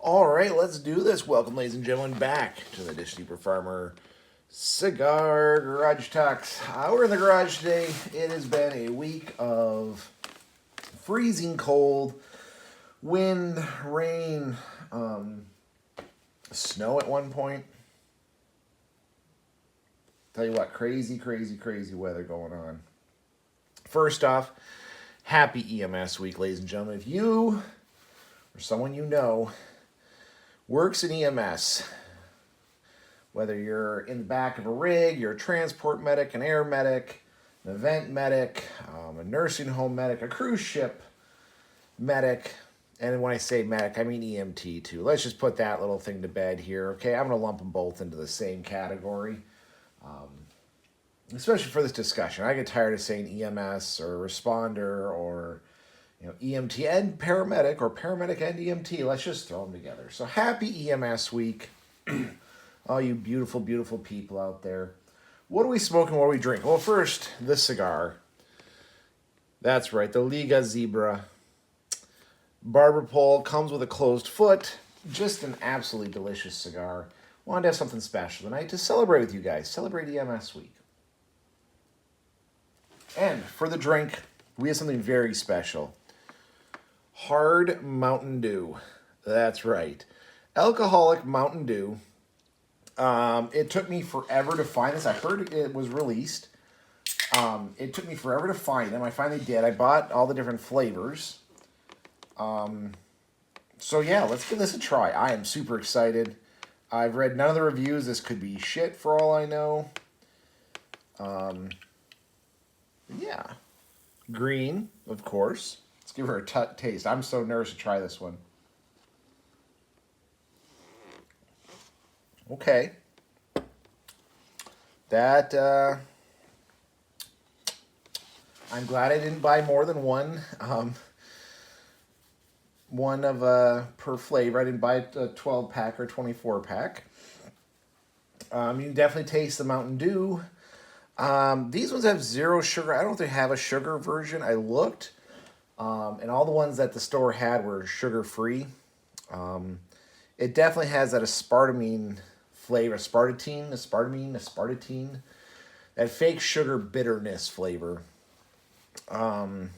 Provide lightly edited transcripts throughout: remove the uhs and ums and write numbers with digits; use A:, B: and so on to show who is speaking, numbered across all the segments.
A: All right, let's do this. Welcome, ladies and gentlemen, back to the Dish Deeper Farmer Cigar Garage Talks. We're in the garage today. It has been a week of freezing cold, wind, rain, snow at one point. Tell you what, crazy weather going on. First off, happy EMS week, ladies and gentlemen. If you or someone you know works in EMS, whether you're in the back of a rig, you're a transport medic, an air medic, an event medic, a nursing home medic, a cruise ship medic, and when I say medic, I mean EMT too. Let's just put that little thing to bed here, okay? I'm going to lump them both into the same category, especially for this discussion. I get tired of saying EMS or responder or EMT and paramedic, or paramedic and EMT. Let's just throw them together. So happy EMS week, all you beautiful people out there. What are we smoking? What are we drinking? Well, first, this cigar. That's right, the Liga Zebra Barber Pole comes with a closed foot. Just an absolutely delicious cigar. Wanted to have something special tonight to celebrate with you guys. Celebrate EMS week. And for the drink, we have something very special. Hard Mountain Dew. That's right. Alcoholic Mountain Dew. It took me forever to find this. I heard it was released. It took me forever to find them. I finally did. I bought all the different flavors. So yeah, let's give this a try. I am super excited. I've read none of the reviews. This could be shit for all I know. Yeah. Green, of course. Let's give her a taste. I'm so nervous to try this one. Okay. That, I'm glad I didn't buy more than one. One of per flavor. I didn't buy a 12-pack or 24-pack. You can definitely taste the Mountain Dew. These ones have zero sugar. I don't know if they have a sugar version. I looked. And all the ones that the store had were sugar-free. It definitely has that aspartame flavor. Aspartame. That fake sugar bitterness flavor. I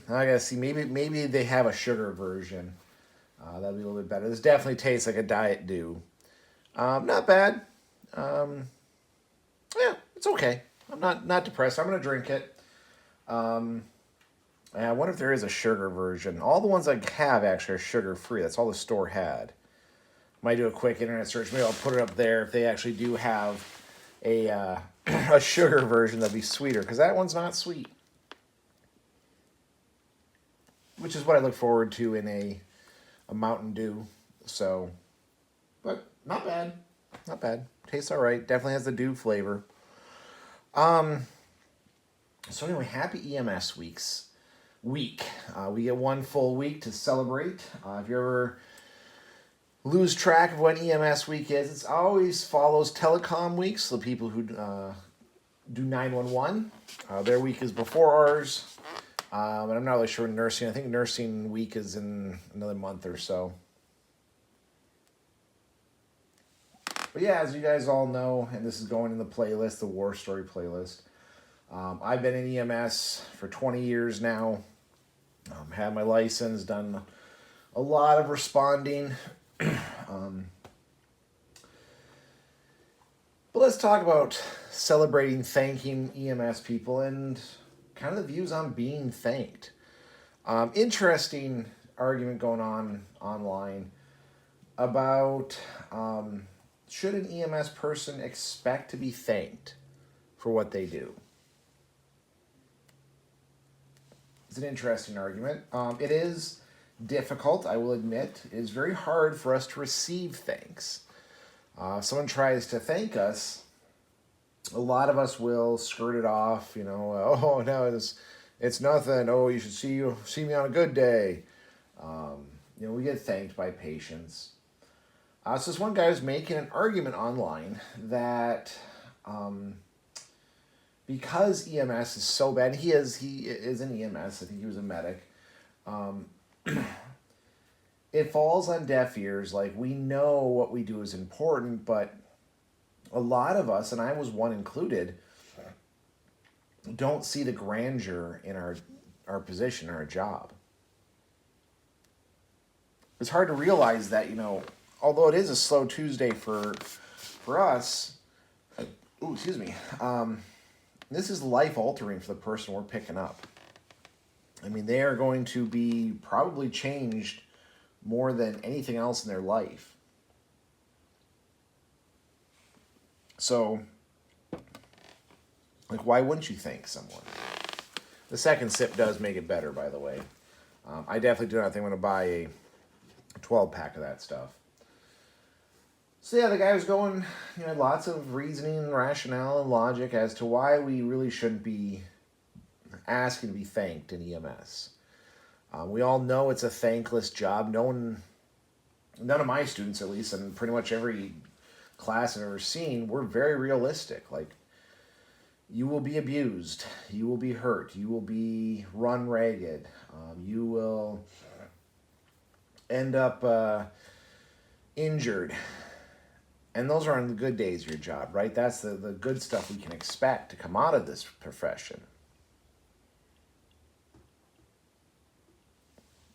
A: gotta see. Maybe they have a sugar version. That'd be a little bit better. This definitely tastes like a Diet Dew. Not bad. Yeah, it's okay. I'm not depressed. I'm gonna drink it. I wonder if there is a sugar version. All the ones I have actually are sugar-free. That's all the store had. Might do a quick internet search. Maybe I'll put it up there if they actually do have a a sugar version that'd be sweeter, because that one's not sweet. Which is what I look forward to in a Mountain Dew. So, but not bad. Not bad. Tastes all right. Definitely has the dew flavor. So anyway, happy EMS week. We get one full week to celebrate. If you ever lose track of when EMS week is, it always follows telecom weeks. So the people who do 911, their week is before ours. And I'm not really sure nursing. I think nursing week is in another month or so. But yeah, as you guys all know, and this is going in the playlist, the War Story playlist. I've been in EMS for 20 years now. Had my license, done a lot of responding. But let's talk about celebrating, thanking EMS people, and kind of the views on being thanked. Interesting argument going on online about should an EMS person expect to be thanked for what they do? It's an interesting argument. It is difficult, I will admit. It is very hard for us to receive thanks. Someone tries to thank us, a lot of us will skirt it off, oh, no, it's nothing. Oh, you should see me on a good day. We get thanked by patients. So this one guy was making an argument online that because EMS is so bad, he is in EMS, I think he was a medic, it falls on deaf ears. Like, we know what we do is important, but a lot of us, and I was one included, don't see the grandeur in our position, our job. It's hard to realize that, although it is a slow Tuesday for us, excuse me, this is life altering for the person we're picking up. I mean, they are going to be probably changed more than anything else in their life. So, like, why wouldn't you thank someone? The second sip does make it better, by the way. I definitely do not think I'm going to buy a 12-pack of that stuff. So yeah, the guy was going, lots of reasoning, rationale, and logic as to why we really shouldn't be asking to be thanked in EMS. We all know it's a thankless job. None of my students, at least, and pretty much every class I've ever seen, we're very realistic. Like, you will be abused, you will be hurt, you will be run ragged, you will end up injured. And those are on the good days of your job, right? That's the good stuff we can expect to come out of this profession.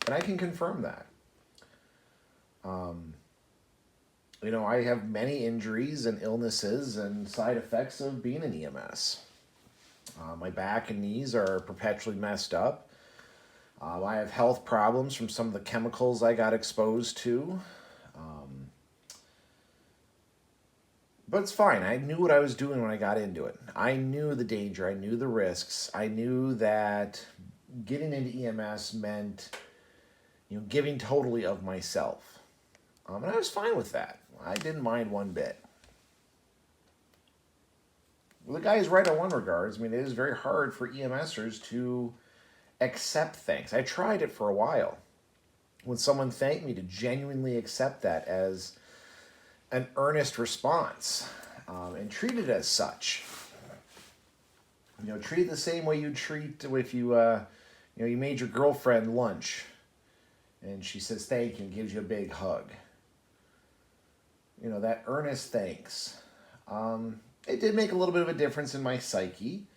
A: And I can confirm that. I have many injuries and illnesses and side effects of being in EMS. My back and knees are perpetually messed up. I have health problems from some of the chemicals I got exposed to. But it's fine. I knew what I was doing when I got into it. I knew the danger. I knew the risks. I knew that getting into EMS meant, giving totally of myself. And I was fine with that. I didn't mind one bit. Well, the guy is right on one regards. I mean, it is very hard for EMSers to accept thanks. I tried it for a while. When someone thanked me, to genuinely accept that as an earnest response, and treat it as such. Treat it the same way you treat if you made your girlfriend lunch, and she says thank you and gives you a big hug. That earnest thanks. It did make a little bit of a difference in my psyche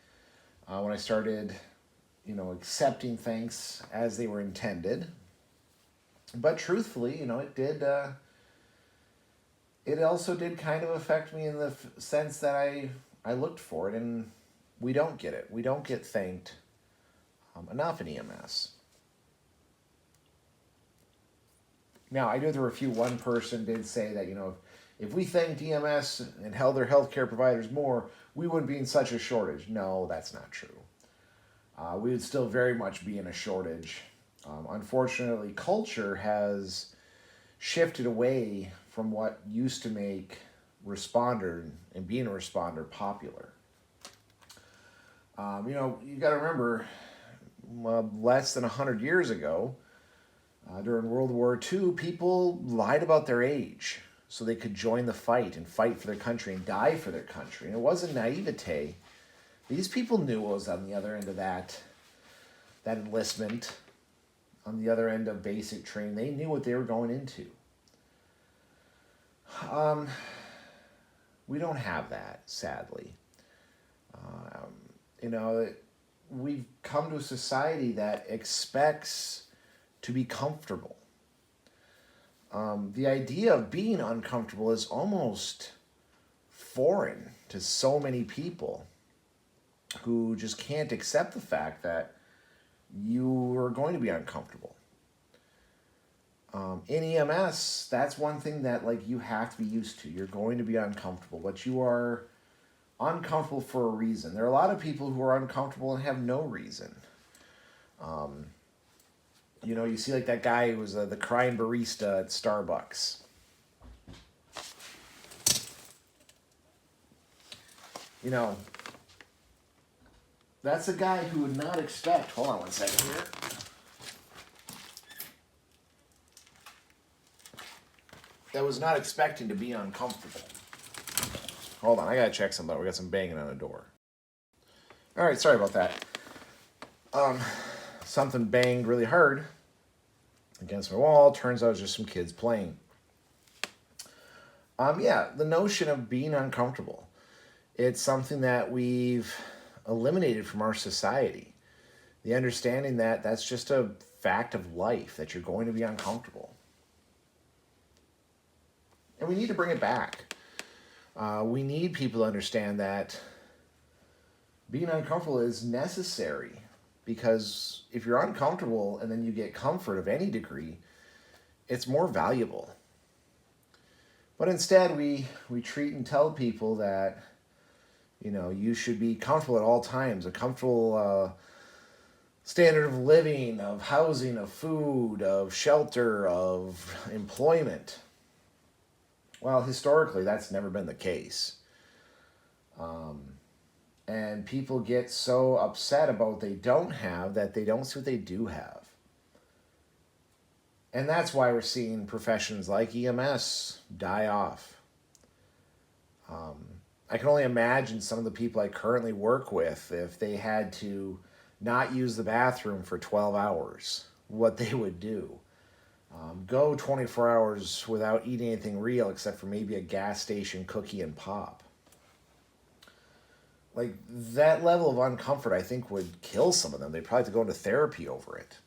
A: when I started, accepting thanks as they were intended. But truthfully, it did. It also did kind of affect me in the sense that I looked for it, and we don't get it. We don't get thanked enough in EMS. Now, I knew there were a few. One person did say that, if we thanked EMS and held their healthcare providers more, we wouldn't be in such a shortage. No, that's not true. We would still very much be in a shortage. Unfortunately, culture has shifted away from what used to make responder and being a responder popular. You got to remember, less than 100 years ago, during World War II, people lied about their age so they could join the fight and fight for their country and die for their country. And it wasn't naivete. These people knew what was on the other end of that enlistment, on the other end of basic training. They knew what they were going into. We don't have that, sadly. We've come to a society that expects to be comfortable. The idea of being uncomfortable is almost foreign to so many people who just can't accept the fact that you are going to be uncomfortable. In EMS, that's one thing that you have to be used to. You're going to be uncomfortable, but you are uncomfortable for a reason. There are a lot of people who are uncomfortable and have no reason. You see that guy who was the crying barista at Starbucks. That's a guy who would not expect. Hold on one second here. That was not expecting to be uncomfortable. Hold on, I gotta check something. We got some banging on the door. All right, sorry about that. Something banged really hard against my wall. Turns out it's just some kids playing. Yeah, the notion of being uncomfortable. It's something that we've eliminated from our society. The understanding that that's just a fact of life, that you're going to be uncomfortable. And we need to bring it back. We need people to understand that being uncomfortable is necessary, because if you're uncomfortable and then you get comfort of any degree, it's more valuable. But instead, we treat and tell people that, you should be comfortable at all times, a comfortable standard of living, of housing, of food, of shelter, of employment. Well, historically, that's never been the case. And people get so upset about what they don't have that they don't see what they do have. And that's why we're seeing professions like EMS die off. I can only imagine some of the people I currently work with, if they had to not use the bathroom for 12 hours, what they would do. Go 24 hours without eating anything real except for maybe a gas station cookie and pop. Like, that level of uncomfort, I think, would kill some of them. They'd probably have to go into therapy over it.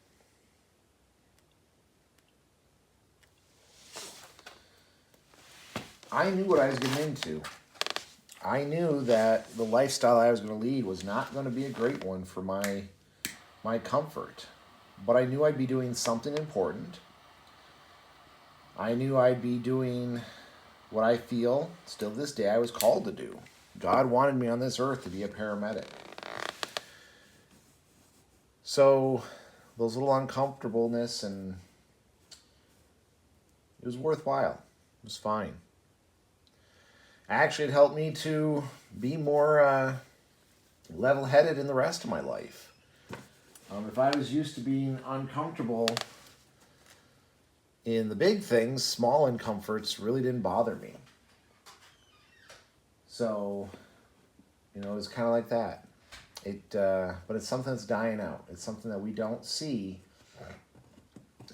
A: I knew what I was getting into. I knew that the lifestyle I was going to lead was not going to be a great one for my comfort. But I knew I'd be doing something important. I knew I'd be doing what I feel, still to this day, I was called to do. God wanted me on this earth to be a paramedic. So, those little uncomfortableness, and it was worthwhile. It was fine. Actually, it helped me to be more level-headed in the rest of my life. If I was used to being uncomfortable in the big things, small uncomforts really didn't bother me. So, it was kind of like that. But it's something that's dying out. It's something that we don't see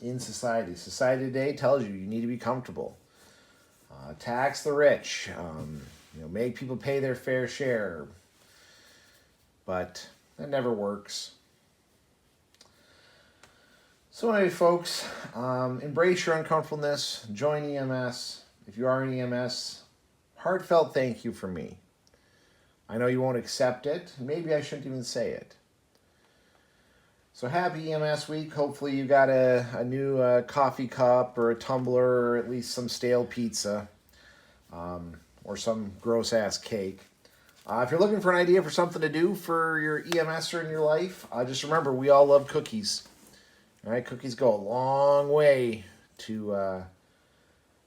A: in society. Society today tells you need to be comfortable. Tax the rich. Make people pay their fair share. But that never works. So anyway, folks, embrace your uncomfortableness. Join EMS. If you are in EMS, heartfelt thank you from me. I know you won't accept it. Maybe I shouldn't even say it. So happy EMS week. Hopefully you got a new coffee cup or a tumbler, or at least some stale pizza, or some gross-ass cake. If you're looking for an idea for something to do for your EMSer in your life, just remember, we all love cookies. All right, cookies go a long way to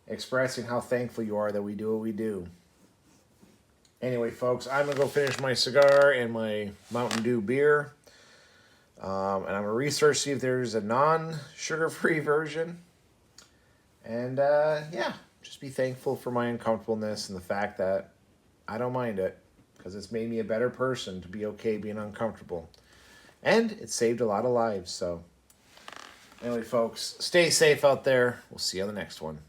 A: expressing how thankful you are that we do what we do. Anyway, folks, I'm going to go finish my cigar and my Mountain Dew beer. And I'm going to research, see if there's a non-sugar-free version. And, just be thankful for my uncomfortableness and the fact that I don't mind it, because it's made me a better person to be okay being uncomfortable. And it saved a lot of lives, so... Anyway, folks, stay safe out there. We'll see you on the next one.